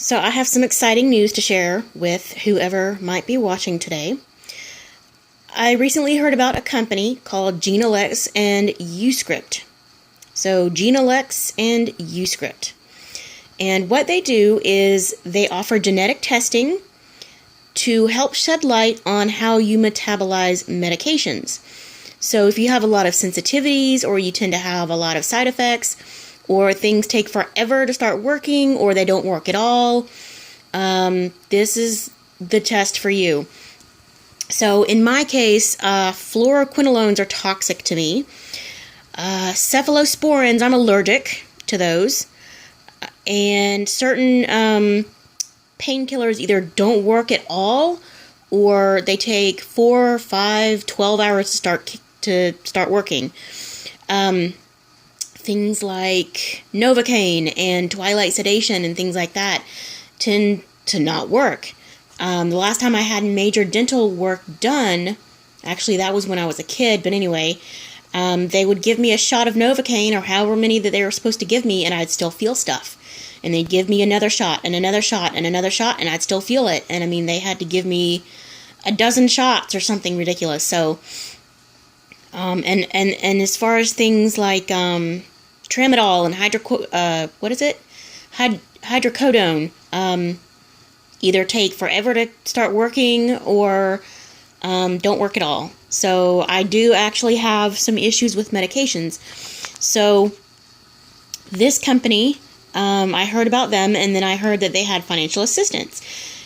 So I have some exciting news to share with whoever might be watching today. I recently heard about a company called Genelex and Uscript. So Genelex and Uscript. And what they do is they offer genetic testing to help shed light on how you metabolize medications. So if you have a lot of sensitivities, or you tend to have a lot of side effects, or things take forever to start working, or they don't work at all, this is the test for you. So in my case, fluoroquinolones are toxic to me. Cephalosporins, I'm allergic to those. And certain painkillers either don't work at all, or they take 4, 5, 12 hours to start working. Things like Novocaine and twilight sedation and things like that tend to not work. The last time I had major dental work done, actually that was when I was a kid, but anyway, they would give me a shot of Novocaine or however many that they were supposed to give me, and I'd still feel stuff. And they'd give me another shot and another shot and another shot, and I'd still feel it. And I mean, they had to give me a dozen shots or something ridiculous. So, and as far as things like tramadol and hydrocodone, either take forever to start working or don't work at all. So I do actually have some issues with medications. So this company, I heard about them, and then I heard that they had financial assistance.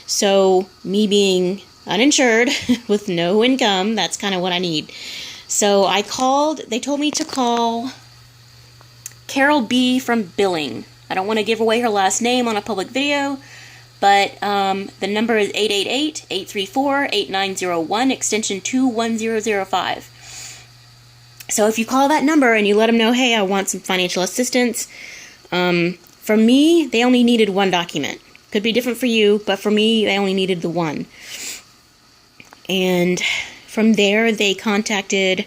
So me being uninsured with no income, that's kind of what I need. So I called. They told me to call Carol B. from Billing. I don't want to give away her last name on a public video, but the number is 888-834-8901, extension 21005. So if you call that number and you let them know, hey, I want some financial assistance. For me, they only needed one document. Could be different for you, but for me, they only needed the one. And from there, they contacted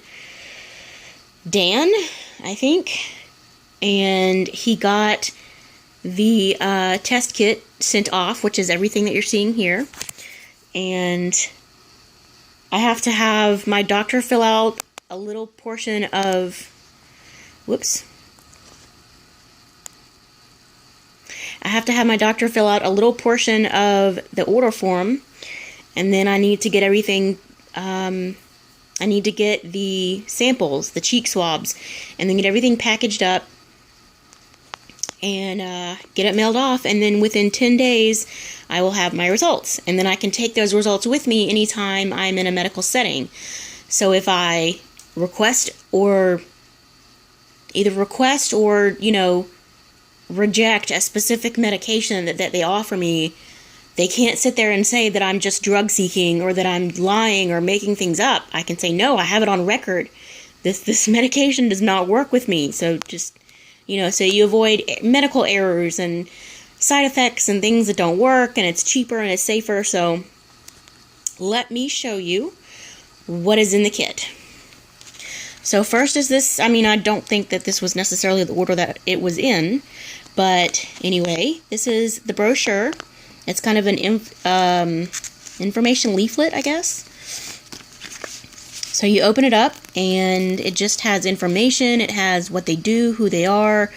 Dan, I think, and he got the test kit sent off, which is everything that you're seeing here. And I have to have my doctor fill out a little portion of, I have to have my doctor fill out a little portion of the order form, and then I need to get everything, I need to get the samples, the cheek swabs, and then get everything packaged up and get it mailed off, and then within 10 days I will have my results, and then I can take those results with me anytime I'm in a medical setting. So if I request or, reject a specific medication that they offer me, they can't sit there and say that I'm just drug seeking or that I'm lying or making things up. I can say, no, I have it on record. This medication does not work with me. So just, so you avoid medical errors and side effects and things that don't work, and it's cheaper and it's safer. So let me show you what is in the kit. So first is this. I don't think that this was necessarily the order that it was in, but anyway, this is the brochure. It's kind of an information leaflet, I guess. So you open it up, and it just has information. It has what they do, who they are,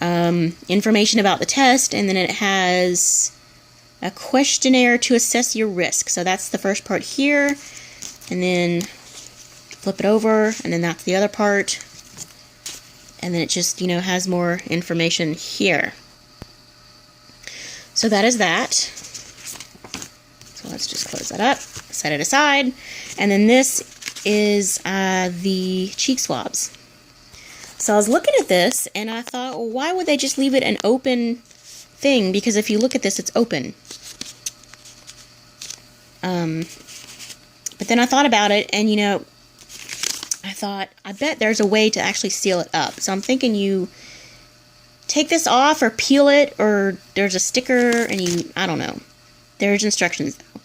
information about the test, and then it has a questionnaire to assess your risk. So that's the first part here, and then flip it over, and then that's the other part. And then it just, has more information here. So that is that. So let's just close that up, set it aside. And then this is the cheek swabs. So I was looking at this, and I thought, well, why would they just leave it an open thing? Because if you look at this, it's open. But then I thought about it, and, I thought, I bet there's a way to actually seal it up. So I'm thinking you take this off or peel it, or there's a sticker and I don't know. There's instructions though.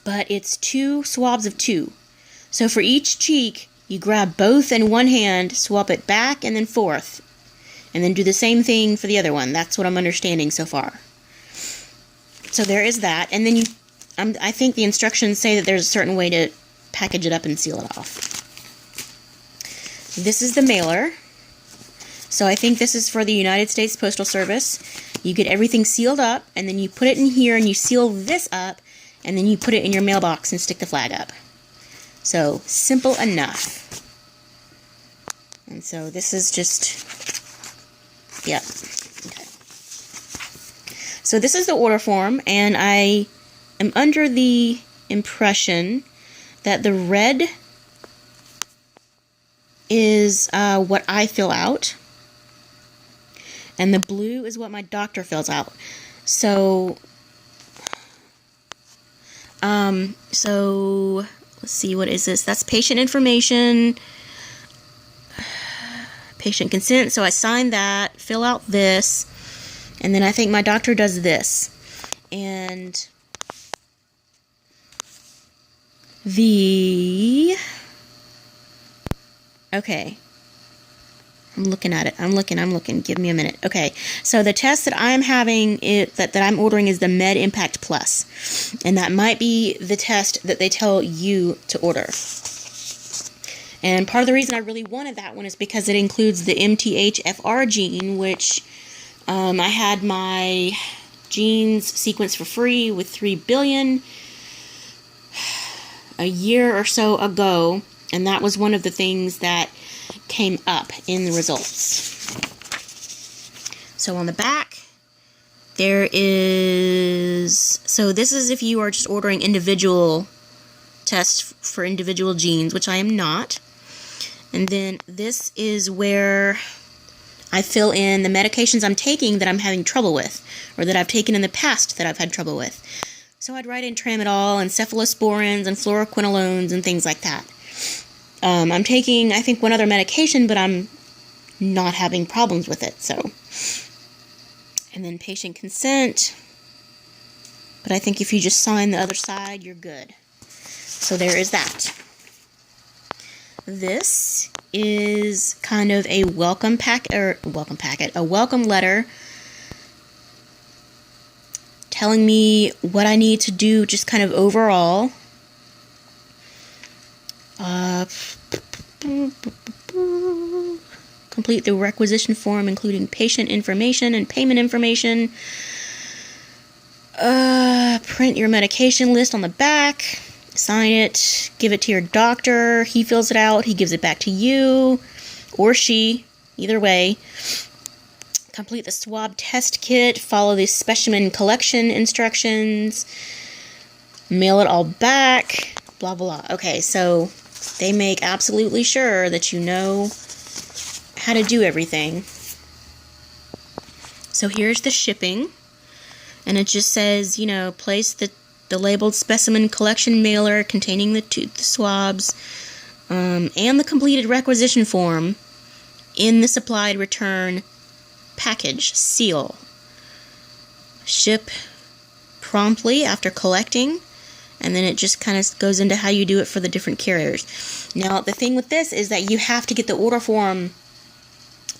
But it's 2 swabs of 2. So for each cheek, you grab both in one hand, swap it back and then forth. And then do the same thing for the other one. That's what I'm understanding so far. So there is that. And then I think the instructions say that there's a certain way to package it up and seal it off. This is the mailer. So I think this is for the United States Postal Service. You get everything sealed up, and then you put it in here, and you seal this up, and then you put it in your mailbox and stick the flag up. So, simple enough. And so this is just, yep. Okay. So this is the order form, and I am under the impression that the red is what I fill out, and the blue is what my doctor fills out. So, let's see, what is this? That's patient information, patient consent. So I sign that, fill out this, and then I think my doctor does this. And okay. I'm looking at it. I'm looking. Give me a minute. Okay. So the test that I'm having, that I'm ordering, is the MedMPact Plus. And that might be the test that they tell you to order. And part of the reason I really wanted that one is because it includes the MTHFR gene, which I had my genes sequenced for free with 3 billion a year or so ago. And that was one of the things that came up in the results. So on the back, there is, so this is if you are just ordering individual tests for individual genes, which I am not. And then this is where I fill in the medications I'm taking that I'm having trouble with, or that I've taken in the past that I've had trouble with. So I'd write in tramadol and cephalosporins and fluoroquinolones and things like that. I'm taking, I think, one other medication, but I'm not having problems with it, so. And then patient consent. But I think if you just sign the other side, you're good. So there is that. This is kind of a welcome letter telling me what I need to do, just kind of overall. Complete the requisition form, including patient information and payment information. Print your medication list on the back. Sign it. Give it to your doctor. He fills it out. He gives it back to you, or she. Either way. Complete the swab test kit. Follow the specimen collection instructions. Mail it all back. Blah, blah, blah. Okay, so they make absolutely sure that you know how to do everything. So here's the shipping. And it just says, you know, place the labeled specimen collection mailer containing the swabs and the completed requisition form in the supplied return package seal. Ship promptly after collecting. And then it just kind of goes into how you do it for the different carriers. Now, the thing with this is that you have to get the order form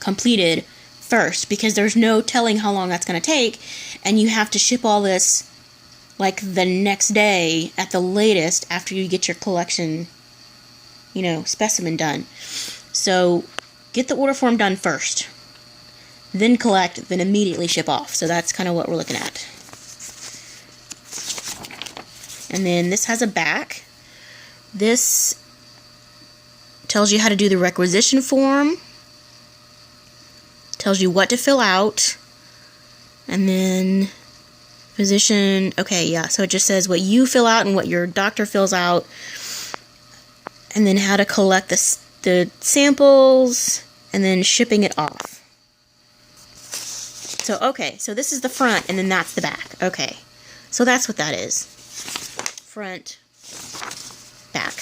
completed first, because there's no telling how long that's going to take, and you have to ship all this like the next day at the latest after you get your collection, you know, specimen done. So get the order form done first, then collect, then immediately ship off. So that's kind of what we're looking at. And then this has a back. This tells you how to do the requisition form. Tells you what to fill out. And then physician, okay, yeah, so it just says what you fill out and what your doctor fills out. And then how to collect the samples, and then shipping it off. So, okay, so this is the front, and then that's the back. Okay, so that's what that is. Front, back.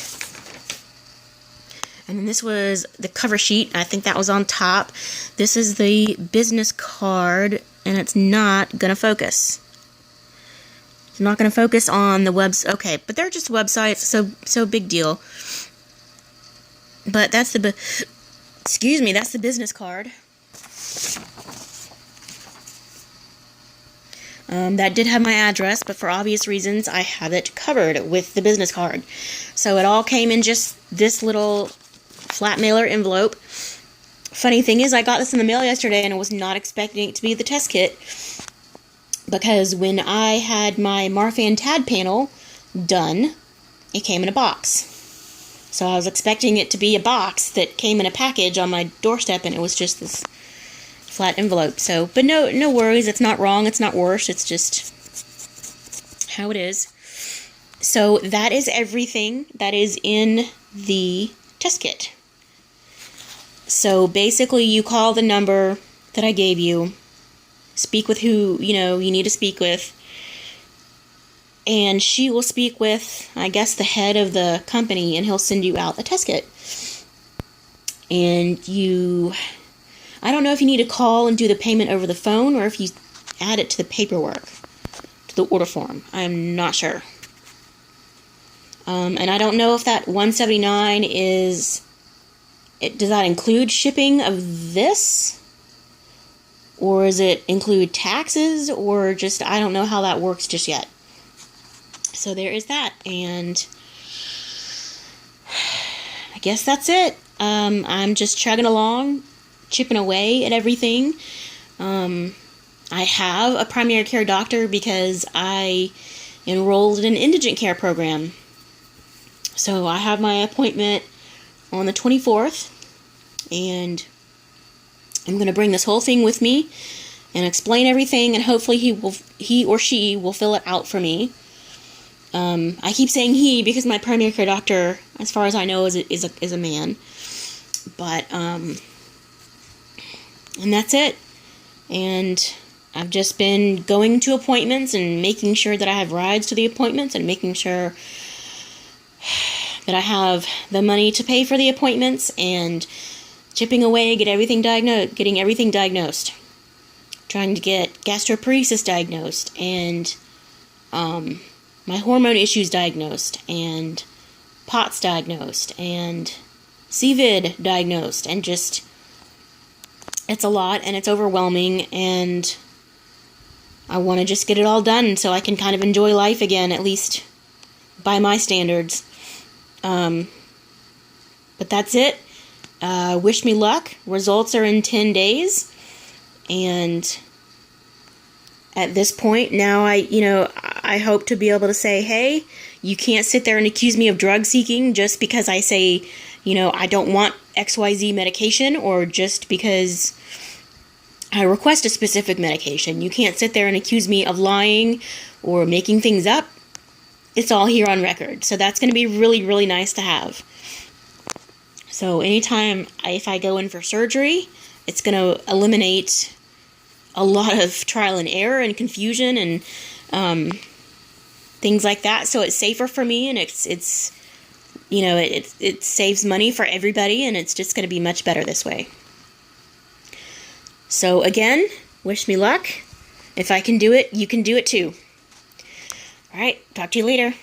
And then this was the cover sheet. I think that was on top. This is the business card, and it's not going to focus. It's not going to focus on the webs. Okay, but they're just websites, so big deal. But that's the, excuse me, that's the business card. That did have my address, but for obvious reasons, I have it covered with the business card. So it all came in just this little flat mailer envelope. Funny thing is, I got this in the mail yesterday, and I was not expecting it to be the test kit, because when I had my Marfan TAD panel done, it came in a box. So I was expecting it to be a box that came in a package on my doorstep, and it was just this flat envelope. So, but no worries. It's not wrong. It's not worse. It's just how it is. So that is everything that is in the test kit. So basically, you call the number that I gave you, speak with who you need to speak with, and she will speak with, I guess, the head of the company, and he'll send you out a test kit. And I don't know if you need to call and do the payment over the phone, or if you add it to the paperwork, to the order form. I'm not sure. And I don't know if that $179 does that include shipping of this? Or does it include taxes? Or just, I don't know how that works just yet. So there is that. And I guess that's it. I'm just chugging along, chipping away at everything. I have a primary care doctor because I enrolled in an indigent care program. So I have my appointment on the 24th, and I'm going to bring this whole thing with me and explain everything, and hopefully he or she will fill it out for me. I keep saying he because my primary care doctor, as far as I know, is a man. But and that's it. And I've just been going to appointments and making sure that I have rides to the appointments, and making sure that I have the money to pay for the appointments, and chipping away, getting everything diagnosed. Trying to get gastroparesis diagnosed, and my hormone issues diagnosed, and POTS diagnosed, and CVID diagnosed, and just, it's a lot, and it's overwhelming, and I want to just get it all done so I can kind of enjoy life again, at least by my standards. But that's it. Wish me luck. Results are in 10 days. And at this point, now I hope to be able to say, hey, you can't sit there and accuse me of drug seeking just because I say, I don't want XYZ medication, or just because I request a specific medication. You can't sit there and accuse me of lying or making things up. It's all here on record. So that's going to be really, really nice to have. So anytime if I go in for surgery, it's going to eliminate a lot of trial and error and confusion and things like that. So it's safer for me, and it saves money for everybody, and it's just going to be much better this way. So again, wish me luck. If I can do it, you can do it too. All right, talk to you later.